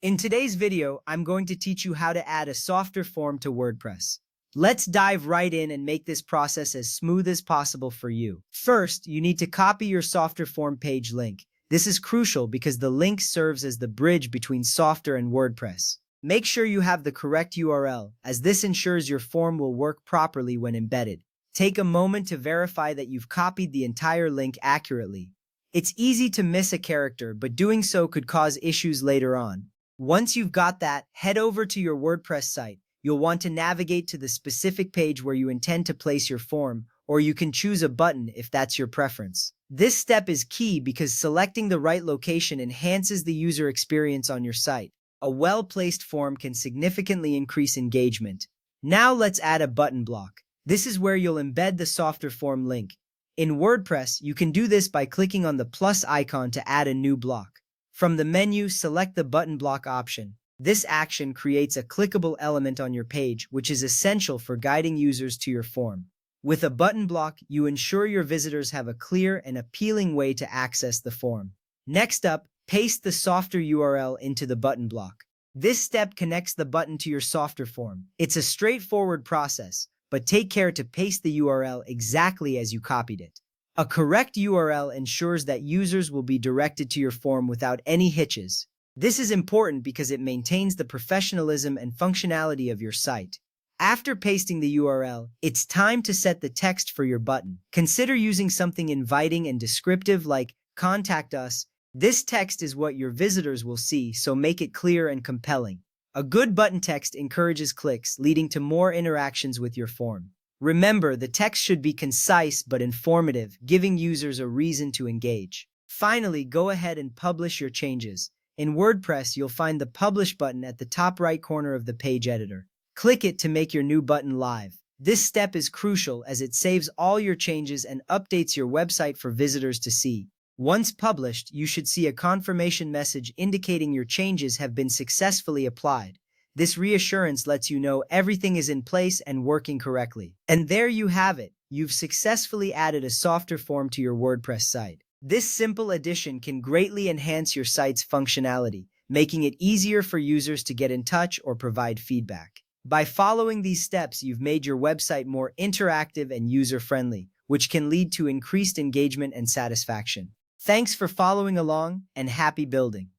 In today's video, I'm going to teach you how to add a softer form to WordPress. Let's dive right in and make this process as smooth as possible for you. First, you need to copy your softer form page link. This is crucial because the link serves as the bridge between Softer and WordPress. Make sure you have the correct URL, as this ensures your form will work properly when embedded. Take a moment to verify that you've copied the entire link accurately. It's easy to miss a character, but doing so could cause issues later on. Once you've got that, head over to your WordPress site. You'll want to navigate to the specific page where you intend to place your form, or you can choose a button if that's your preference. This step is key because selecting the right location enhances the user experience on your site. A well-placed form can significantly increase engagement. Now let's add a button block. This is where you'll embed the softer form link. In WordPress, you can do this by clicking on the plus icon to add a new block. From the menu, select the button block option. This action creates a clickable element on your page, which is essential for guiding users to your form. With a button block, you ensure your visitors have a clear and appealing way to access the form. Next up, paste the softer URL into the button block. This step connects the button to your softer form. It's a straightforward process, but take care to paste the URL exactly as you copied it. A correct URL ensures that users will be directed to your form without any hitches. This is important because it maintains the professionalism and functionality of your site. After pasting the URL, it's time to set the text for your button. Consider using something inviting and descriptive like "Contact us." This text is what your visitors will see, so make it clear and compelling. A good button text encourages clicks, leading to more interactions with your form. Remember, the text should be concise but informative, giving users a reason to engage. Finally, go ahead and publish your changes. In WordPress, you'll find the Publish button at the top right corner of the page editor. Click it to make your new button live. This step is crucial as it saves all your changes and updates your website for visitors to see. Once published, you should see a confirmation message indicating your changes have been successfully applied. This reassurance lets you know everything is in place and working correctly. And there you have it. You've successfully added a softer form to your WordPress site. This simple addition can greatly enhance your site's functionality, making it easier for users to get in touch or provide feedback. By following these steps, you've made your website more interactive and user-friendly, which can lead to increased engagement and satisfaction. Thanks for following along, and happy building!